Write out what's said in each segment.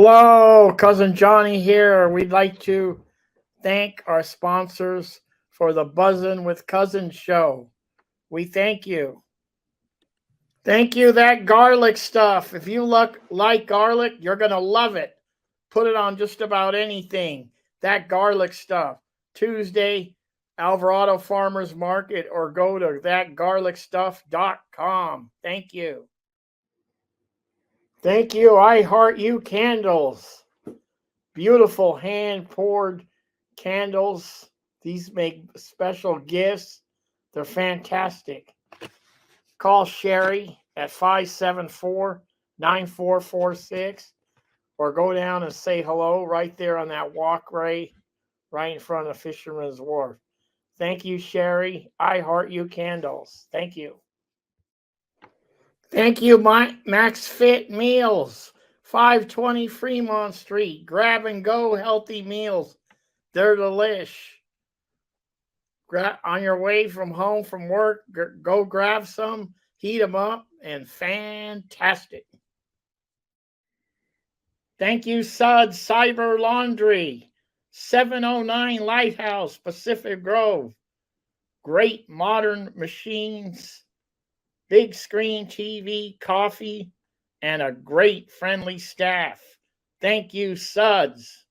Hello, Cousin Johnny here. We'd like to thank our sponsors for the Buzzin' with Cousins show. We thank you. Thank you, that garlic stuff. If you like garlic, you're going to love it. Put it on just about anything. That garlic stuff. Tuesday, Alvarado Farmers Market, or go to thatgarlicstuff.com. Thank you. Thank you, I Heart You Candles. Beautiful hand poured candles. These make special gifts. They're fantastic. Call Sherry at 574-9446 or go down and say hello right there on that walkway right in front of Fisherman's Wharf. Thank you, Sherry. I Heart You Candles. Thank you. Thank you, Max Fit Meals. 520 Fremont Street. Grab and go healthy meals. They're delish. On your way from home from work, go grab some, heat them up, and fantastic. Thank you, Suds Cyber Laundry. 709 Lighthouse, Pacific Grove. Great modern machines, big screen TV, coffee, and a great friendly staff. Thank you, Suds.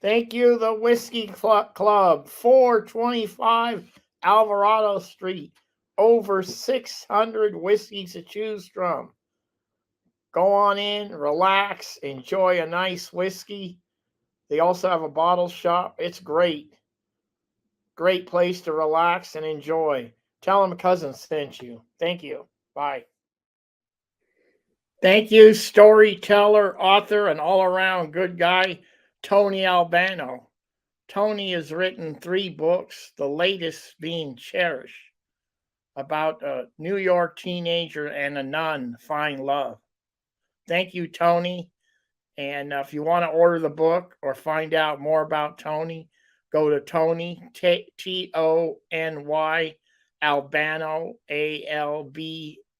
Thank you, the Whiskey Club, 425 Alvarado Street. Over 600 whiskeys to choose from. Go on in, relax, enjoy a nice whiskey. They also have a bottle shop. It's great. Great place to relax and enjoy. Tell them Cousin sent you. Thank you. Bye. Thank you, storyteller, author, and all-around good guy, Tony Albano. Tony has written 3 books, the latest being Cherish, about a New York teenager and a nun find love. Thank you, Tony. And if you want to order the book or find out more about Tony, go to Tony, Tony, Albano,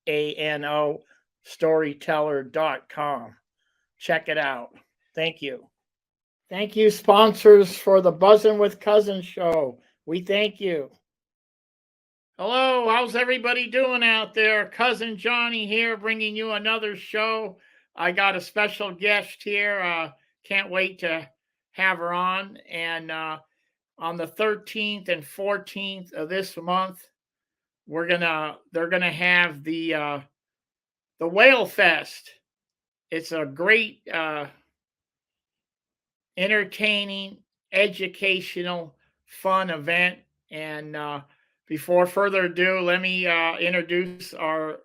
Albano, storyteller.com. Check it out. Thank you. Thank you, sponsors, for the Buzzin' with Cousins show. We thank you. Hello, how's everybody doing out there? Cousin Johnny here, bringing you another show. I got a special guest here. Can't wait to have her on. And on the 13th and 14th of this month, they're gonna have the WhaleFest. It's a great entertaining, educational, fun event. And before further ado, let me introduce our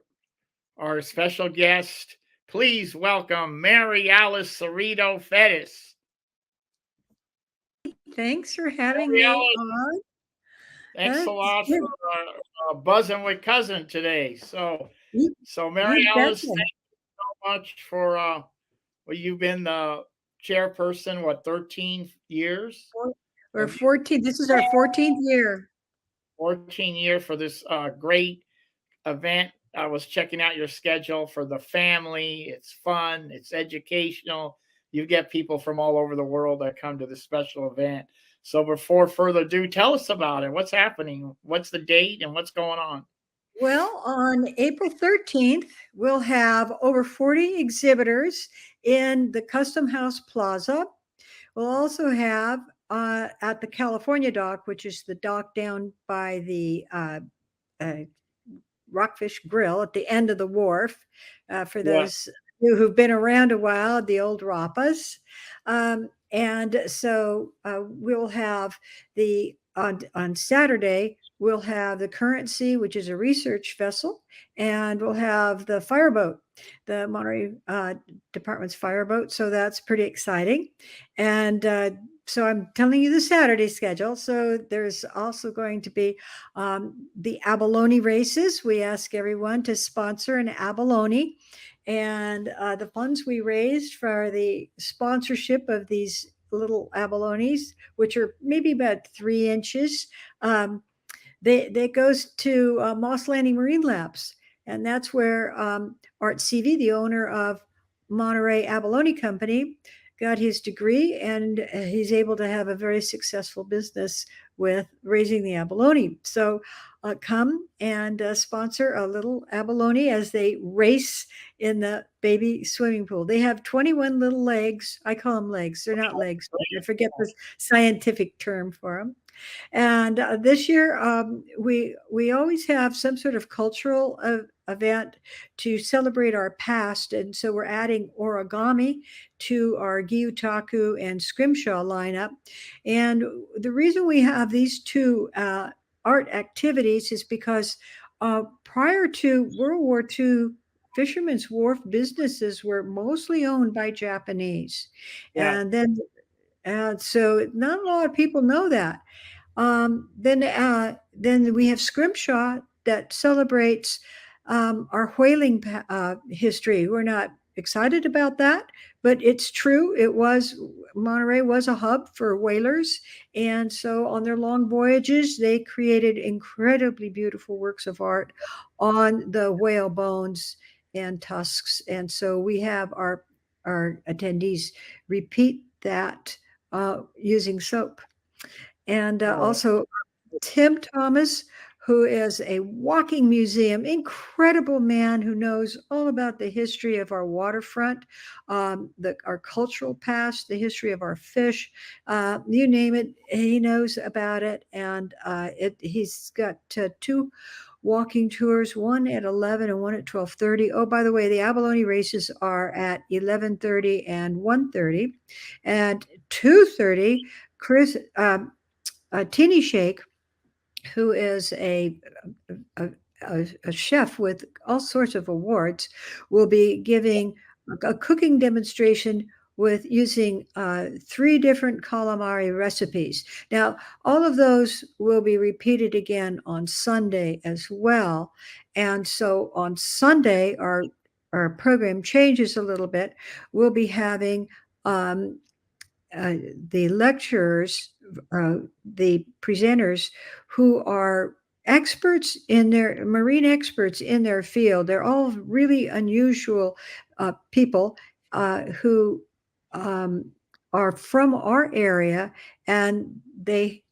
special guest. Please welcome Mary Alice Cerrito Fettis. Thanks for having me on. Thanks a lot for buzzing with Cousin today. So Mary Alice, thank you so much for you've been the chairperson, 13 years? Or 14. This is our 14th year. 14 year for this great event. I was checking out your schedule for the family. It's fun. It's educational. You get people from all over the world that come to this special event. So before further ado, tell us about it. What's happening? What's the date and what's going on? Well, on April 13th, we'll have over 40 exhibitors in the Custom House Plaza. We'll also have at the California dock, which is the dock down by the Rockfish Grill at the end of the wharf, for those who've been around a while, the old Rappas. And so we'll have on Saturday, we'll have the Currency, which is a research vessel, and we'll have the fireboat, the Monterey Department's fireboat. So that's pretty exciting. And so I'm telling you the Saturday schedule. So there's also going to be the abalone races. We ask everyone to sponsor an abalone. And the funds we raised for the sponsorship of these little abalones, which are maybe about 3 inches, that goes to Moss Landing Marine Labs. And that's where Art Seavey, the owner of Monterey Abalone Company, got his degree, and he's able to have a very successful business with raising the abalone. So come and sponsor a little abalone as they race in the baby swimming pool. They have 21 little legs. I call them legs. They're not legs. I forget the scientific term for them. And this year, we always have some sort of cultural event to celebrate our past, and so we're adding origami to our Gyutaku and Scrimshaw lineup. And the reason we have these two art activities is because prior to World War II, Fisherman's Wharf businesses were mostly owned by Japanese, and then so not a lot of people know that. Then we have Scrimshaw that celebrates our whaling history. We're not excited about that, but it's true. Monterey was a hub for whalers, and so on their long voyages, they created incredibly beautiful works of art on the whale bones and tusks. And so we have our attendees repeat that using soap. And also Tim Thomas, who is a walking museum, incredible man who knows all about the history of our waterfront, our cultural past, the history of our fish, you name it, he knows about it. And he's got two walking tours, one at 11 and one at 12:30. Oh, by the way, the abalone races are at 11:30 and 1:30. And 2:30, Chris Teeny Shake, who is a chef with all sorts of awards, will be giving a cooking demonstration with using 3 different calamari recipes. Now, all of those will be repeated again on Sunday as well. And so on Sunday, our program changes a little bit. We'll be having the lecturers, the presenters who are marine experts in their field. They're all really unusual people who are from our area, and they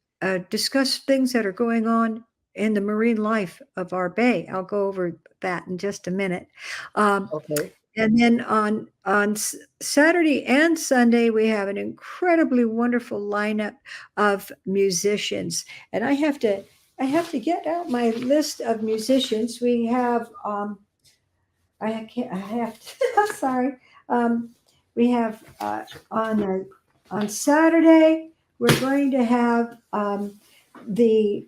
discuss things that are going on in the marine life of our bay. I'll go over that in just a minute. Okay. And then on Saturday and Sunday, we have an incredibly wonderful lineup of musicians. And I have to get out my list of musicians. We have sorry. We have on Saturday, we're going to have the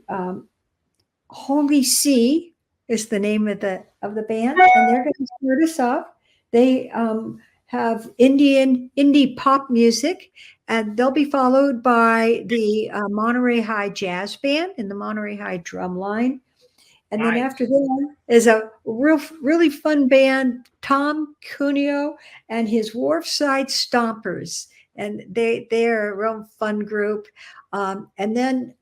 Holy See is the name of the band, and they're going to start us off. They have indie pop music, and they'll be followed by the Monterey High Jazz Band and the Monterey High Drum Line. And then after that is a really fun band, Tom Cuneo and his Wharfside Stompers. And they're a real fun group. And then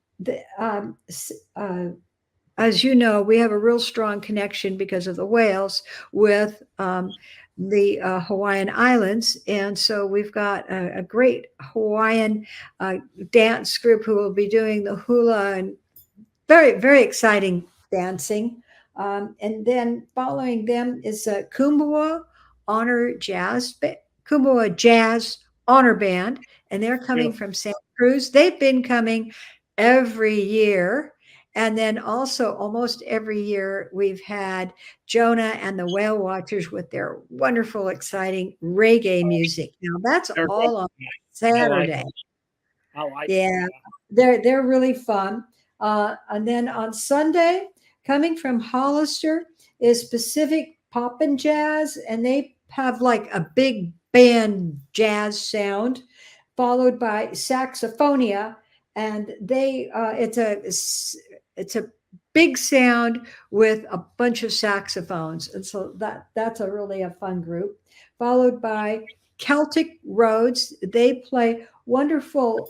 as you know, we have a real strong connection because of the whales with the Hawaiian Islands. And so we've got a great Hawaiian dance group who will be doing the hula and very, very exciting dancing. And then following them is Kumbua Jazz Honor Band, and they're coming from Santa Cruz. They've been coming every year. And then also almost every year we've had Jonah and the Whale Watchers with their wonderful, exciting reggae music. Now that's all on Saturday. Yeah, they're really fun. And then on Sunday, coming from Hollister is Pacific Pop and Jazz, and they have like a big band jazz sound, followed by Saxophonia, and it's a big sound with a bunch of saxophones, and so that's a fun group. Followed by Celtic Roads, they play wonderful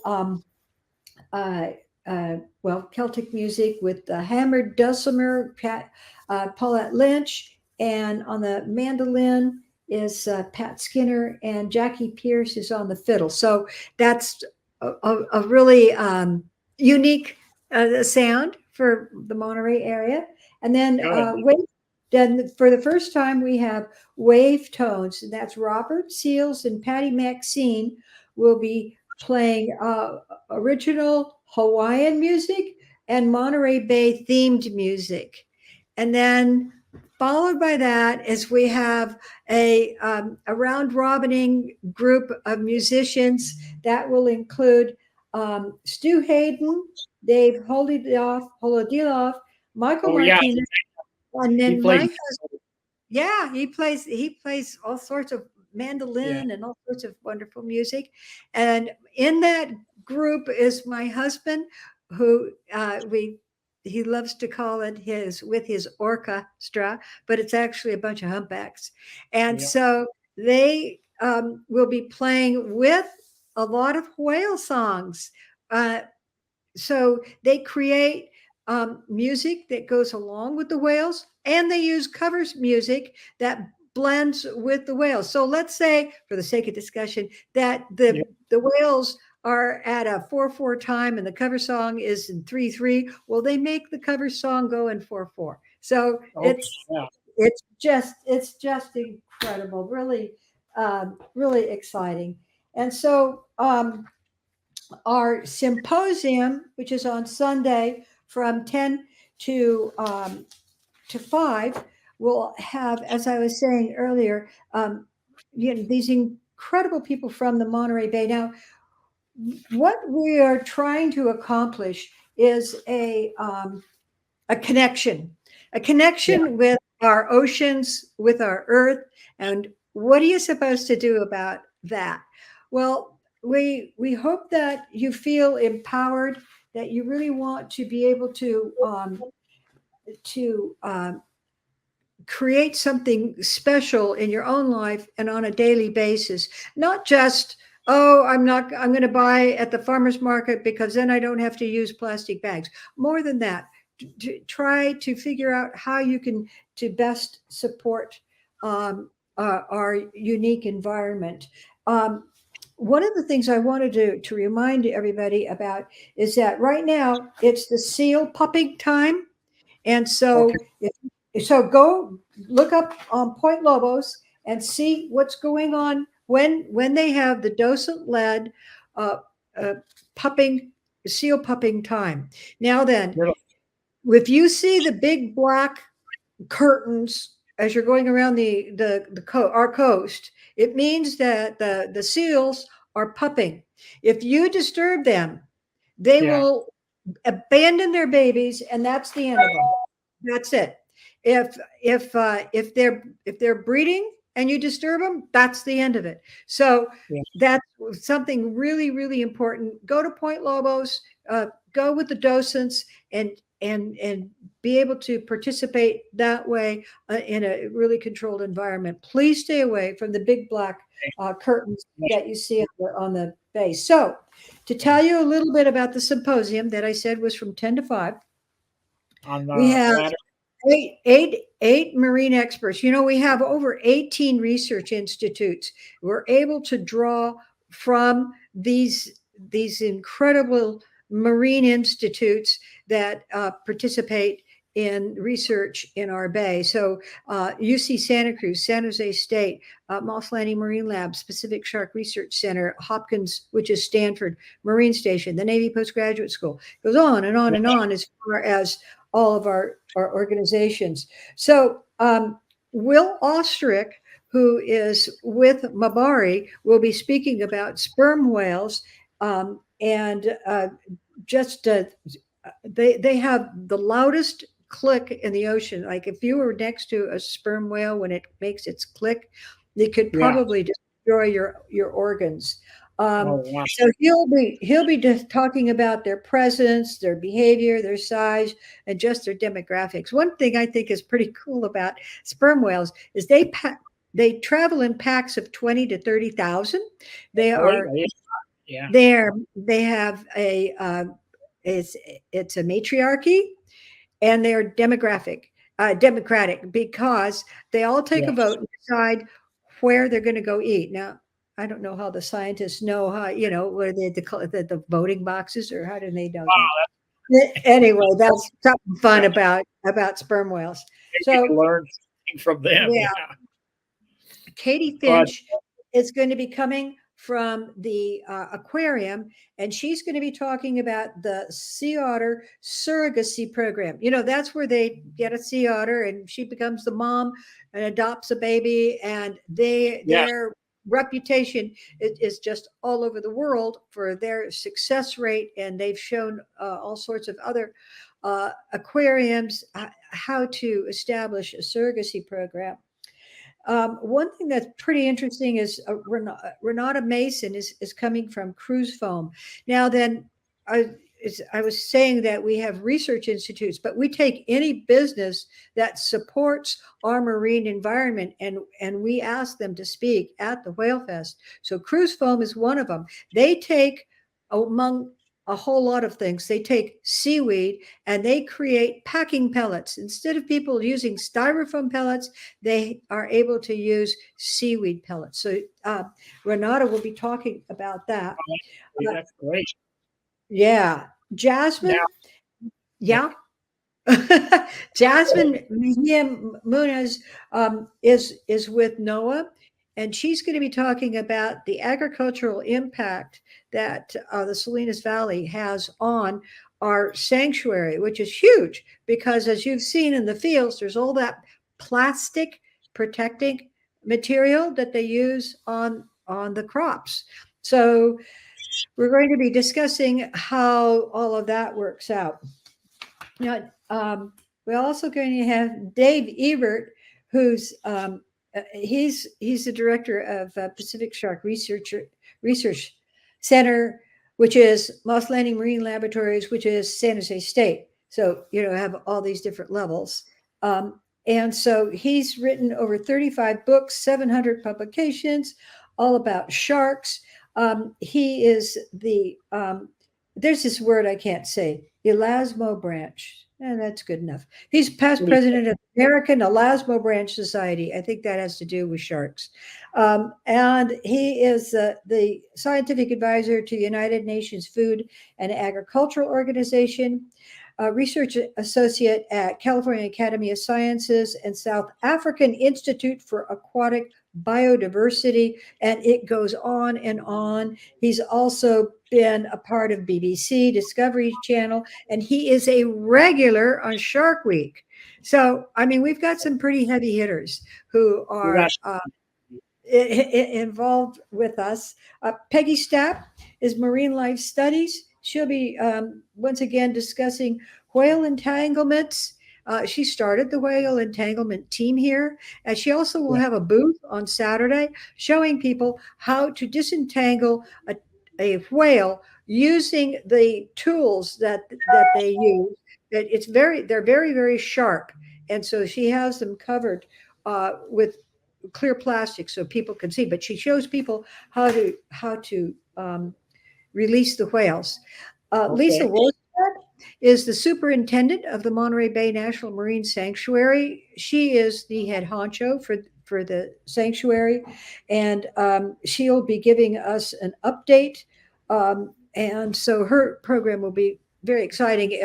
Celtic music with the hammered dulcimer, Paulette Lynch, and on the mandolin is Pat Skinner, and Jackie Pierce is on the fiddle. So that's a really unique sound for the Monterey area. And then then for the first time we have wave tones, and that's Robert Seals and Patty Maxine will be playing original Hawaiian music and Monterey Bay themed music. And then followed by that is we have a round robining group of musicians that will include Stu Hayden, Dave Holodiloff, Michael Martinez, and then my husband. Yeah, he plays all sorts of mandolin and all sorts of wonderful music. And in that group is my husband, who he loves to call it his orchestra, but it's actually a bunch of humpbacks. And so they will be playing with a lot of whale songs. So they create music that goes along with the whales, and they use covers music that blends with the whales. So let's say, for the sake of discussion, that the whales are at a 4/4 time and the cover song is in 3/3. Well, they make the cover song go in 4/4. So it's just incredible, really, really exciting. And so our symposium, which is on Sunday from 10 to 5, will have, as I was saying earlier, these incredible people from the Monterey Bay. Now, what we are trying to accomplish is a connection, with our oceans, with our earth. And what are you supposed to do about that? Well, we hope that you feel empowered, that you really want to be able to create something special in your own life and on a daily basis, not just, I'm going to buy at the farmer's market because then I don't have to use plastic bags. More than that, to try to figure out how you can to best support our unique environment. One of the things I wanted to remind everybody about is that right now it's the seal pupping time. And so so go look up on Point Lobos and see what's going on when they have the docent led seal pupping time. Now then, if you see the big black curtains as you're going around our coast, it means that the seals are pupping. If you disturb them, they will abandon their babies, and that's the end of them. That's it. If they're breeding and you disturb them, that's the end of it. So that's something really, really important. Go to Point Lobos, go with the docents, and be able to participate that way in a really controlled environment. Please stay away from the big black curtains that you see on the base. So to tell you a little bit about the symposium that I said was from 10 to 5, we have eight marine experts. We have over 18 research institutes. We're able to draw from these incredible marine institutes that participate in research in our bay. So UC Santa Cruz, San Jose State, Moss Landing Marine Lab, Pacific Shark Research Center, Hopkins, which is Stanford Marine Station, the Navy Postgraduate School. It goes on and on and on as far as all of our organizations. So Will Ostrich, who is with Mabari, will be speaking about sperm whales, and they have the loudest click in the ocean. Like if you were next to a sperm whale when it makes its click, it could probably destroy your organs. So he'll be just talking about their presence, their behavior, their size, and just their demographics. One thing I think is pretty cool about sperm whales is they travel in packs of 20 to 30,000. They have it's a matriarchy, and they're democratic because they all take a vote and decide where they're going to go eat. Now, I don't know how the scientists know how, where the voting boxes, or how do they know that? Anyway, that's something fun about sperm whales. You So learn from them. yeah, Yeah. Katie Finch is going to be coming from the aquarium, and she's going to be talking about the sea otter surrogacy program. That's where they get a sea otter, and she becomes the mom and adopts a baby, and their reputation is just all over the world for their success rate, and they've shown all sorts of other aquariums how to establish a surrogacy program. One thing that's pretty interesting is Renata Mason is coming from Cruise Foam. Now, then, I was saying that we have research institutes, but we take any business that supports our marine environment, and we ask them to speak at the WhaleFest. So Cruise Foam is one of them. They take, among a whole lot of things, they take seaweed and they create packing pellets. Instead of people using styrofoam pellets, they are able to use seaweed pellets. So Renata will be talking about that. That's great. Yeah. Jasmine. Now, Yeah. Jasmine Mejia Munez is with NOAA, and she's going to be talking about the agricultural impact that the Salinas Valley has on our sanctuary, which is huge because, as you've seen in the fields, there's all that plastic protecting material that they use on the crops. So we're going to be discussing how all of that works out. Now, we're also going to have Dave Ebert, who's he's the director of Pacific Shark Research Center, which is Moss Landing Marine Laboratories, which is San Jose State. So have all these different levels. And so he's written over 35 books, 700 publications, all about sharks. He is the there's this word I can't say, Elasmo Branch. That's good enough. He's past president of the American Elasmo Branch Society. I think that has to do with sharks. And he is the scientific advisor to the United Nations Food and Agricultural Organization, research associate at California Academy of Sciences and South African Institute for Aquatic Biodiversity, and it goes on and on. He's also been a part of BBC, Discovery Channel, and he is a regular on Shark Week. So, I mean, we've got some pretty heavy hitters who are involved with us. Peggy Stapp is Marine Life Studies. She'll be once again discussing whale entanglements. She started the whale entanglement team here, and she also will have a booth on Saturday showing people how to disentangle a whale using the tools that they use. They're very, very sharp, and so she has them covered with clear plastic so people can see. But she shows people how to release the whales. Lisa Wolstad is the superintendent of the Monterey Bay National Marine Sanctuary. She is the head honcho for the sanctuary, and she'll be giving us an update. And so her program will be very exciting.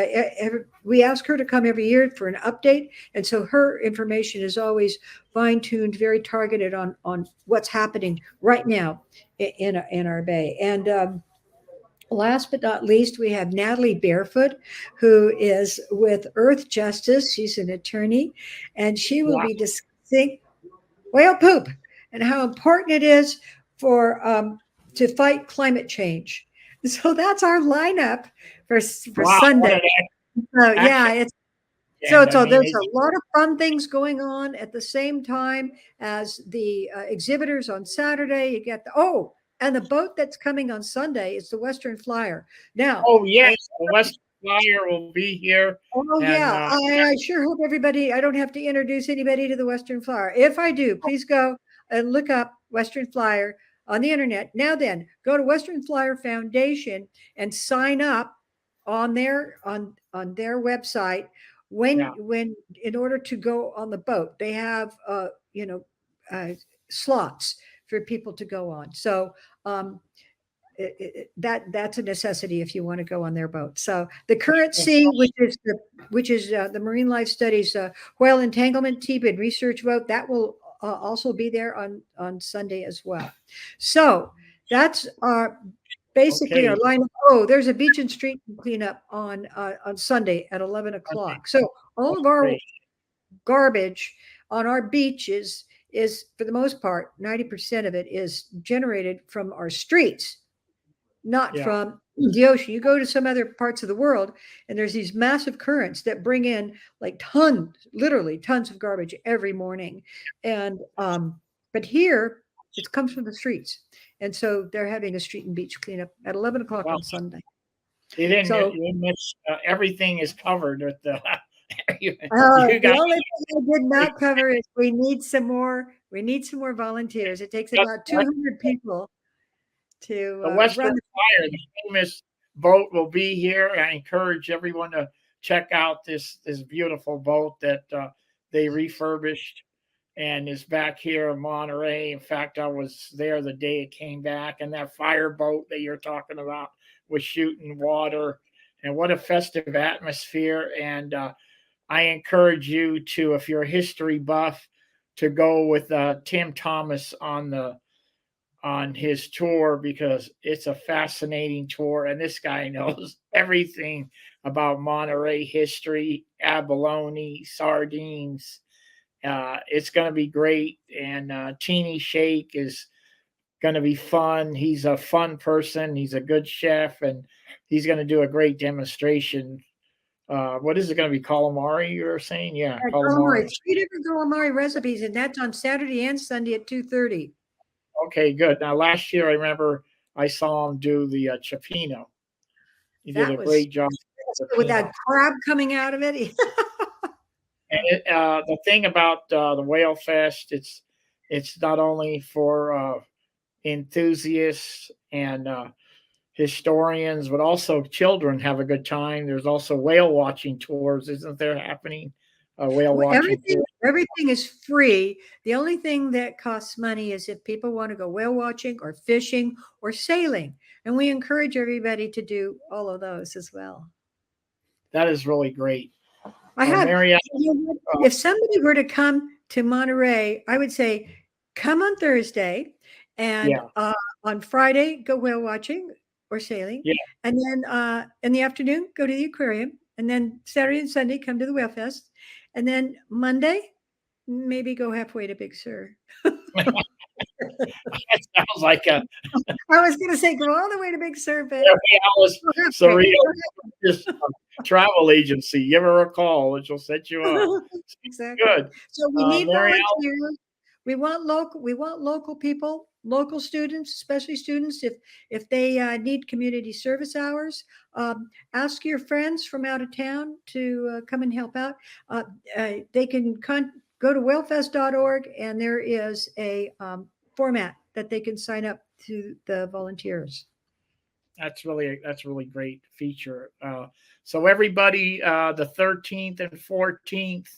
We ask her to come every year for an update, and so her information is always fine-tuned, very targeted on what's happening right now in our bay. And last but not least, we have Natalie Barefoot, who is with Earth Justice. She's an attorney, and she will be discussing whale poop and how important it is for to fight climate change. So that's our lineup for Sunday. There's a lot of fun things going on at the same time as the exhibitors on Saturday. You get and the boat that's coming on Sunday is the Western Flyer. Now, the Western Flyer will be here. I sure hope everybody. I don't have to introduce anybody to the Western Flyer. If I do, please go and look up Western Flyer on the internet. Now then, go to Western Flyer Foundation and sign up on their website when in order to go on the boat. They have slots for people to go on. So that's a necessity if you want to go on their boat. So the Current Sea, which is the Marine Life Studies whale entanglement team and research boat, that will also be there on Sunday as well. So that's basically our lineup. Oh, there's a beach and street cleanup on Sunday at 11 o'clock. So all of our garbage on our beaches is, for the most part, 90% of it is generated from our streets, not from the ocean. You go to some other parts of the world and there's these massive currents that bring in like literally tons of garbage every morning. And but here it comes from the streets. And so they're having a street and beach cleanup at 11 o'clock on Sunday. You didn't miss, everything is covered with the the only thing I did not cover is we need some more volunteers. It takes about 200 people to the Western run Fire, the famous boat, will be here. I encourage everyone to check out this beautiful boat that they refurbished and is back here in Monterey. In fact, I was there the day it came back, and that fire boat that you're talking about was shooting water, and what a festive atmosphere. And I encourage you to, if you're a history buff, to go with Tim Thomas on his tour, because it's a fascinating tour, and this guy knows everything about Monterey history, abalone, sardines. It's going to be great, and Teeny Shake is going to be fun. He's a fun person. He's a good chef, and he's going to do a great demonstration. What is it going to be? Calamari, you were saying? Yeah, calamari. 3 different calamari recipes, and that's on Saturday and Sunday at 2:30. Okay, good. Now, last year I remember I saw him do the cioppino. He did a great job with that crab coming out of it. And the thing about the WhaleFest, it's not only for enthusiasts and historians, but also children have a good time. There's also whale watching tours, isn't there, happening? Whale watching. Everything is free. The only thing that costs money is if people want to go whale watching or fishing or sailing. And we encourage everybody to do all of those as well. That is really great. Mary, if somebody were to come to Monterey, I would say come on Thursday, and on Friday go whale watching or sailing, and then in the afternoon go to the aquarium, and then Saturday and Sunday come to the WhaleFest, and then Monday maybe go halfway to Big Sur. That sounds like a. I was going to say go all the way to Big Sur, but Mary Alice Cerrito, just travel agency. Give her a call, and she'll set you up. Exactly. Good. So we need volunteers. We want local people, local students, especially students. If they need community service hours, ask your friends from out of town to come and help out. They can go to whalefest.org, and there is a format that they can sign up to the volunteers. That's really great feature. So everybody, the 13th and 14th,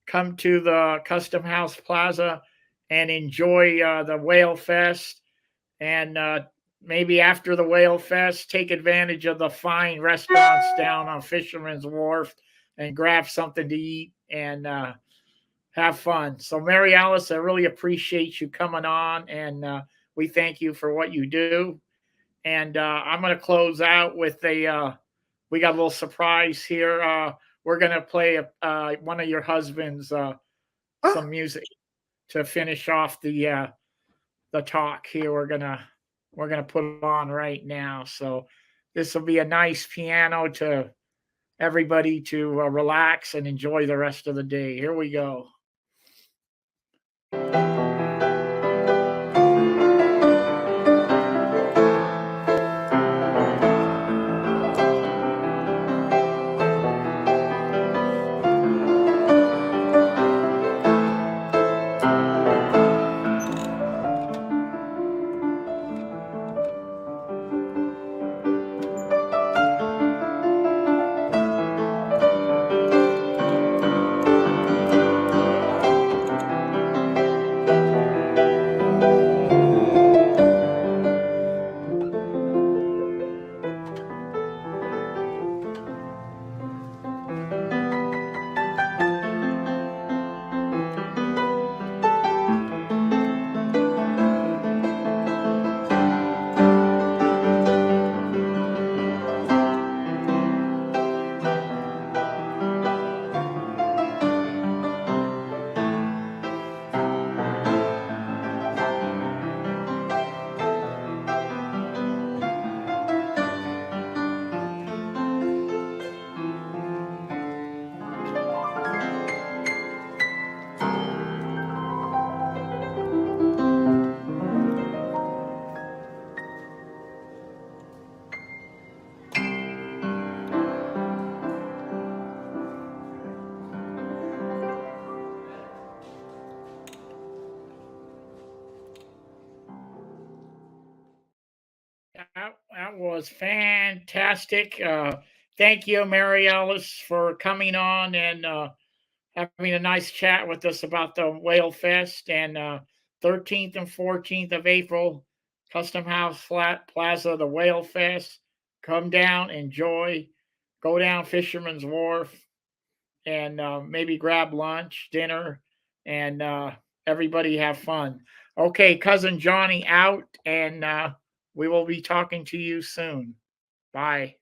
come to the Custom House Plaza and enjoy the WhaleFest. And maybe after the WhaleFest, take advantage of the fine restaurants down on Fisherman's Wharf and grab something to eat and have fun. So Mary Alice, I really appreciate you coming on, and we thank you for what you do. And I'm going to close out with we got a little surprise here. We're going to play one of your husband's some music to finish off the talk here. We're gonna put it on right now. So this will be a nice piano to everybody to relax and enjoy the rest of the day. Here we go. That was fantastic. Thank you, Mary Alice, for coming on and having a nice chat with us about the Whale Fest. And 13th and 14th of April, Custom House Flat Plaza, the Whale Fest. Come down, enjoy, go down Fisherman's Wharf, and maybe grab lunch, dinner, and everybody have fun. Okay, Cousin Johnny out, and we will be talking to you soon. Bye.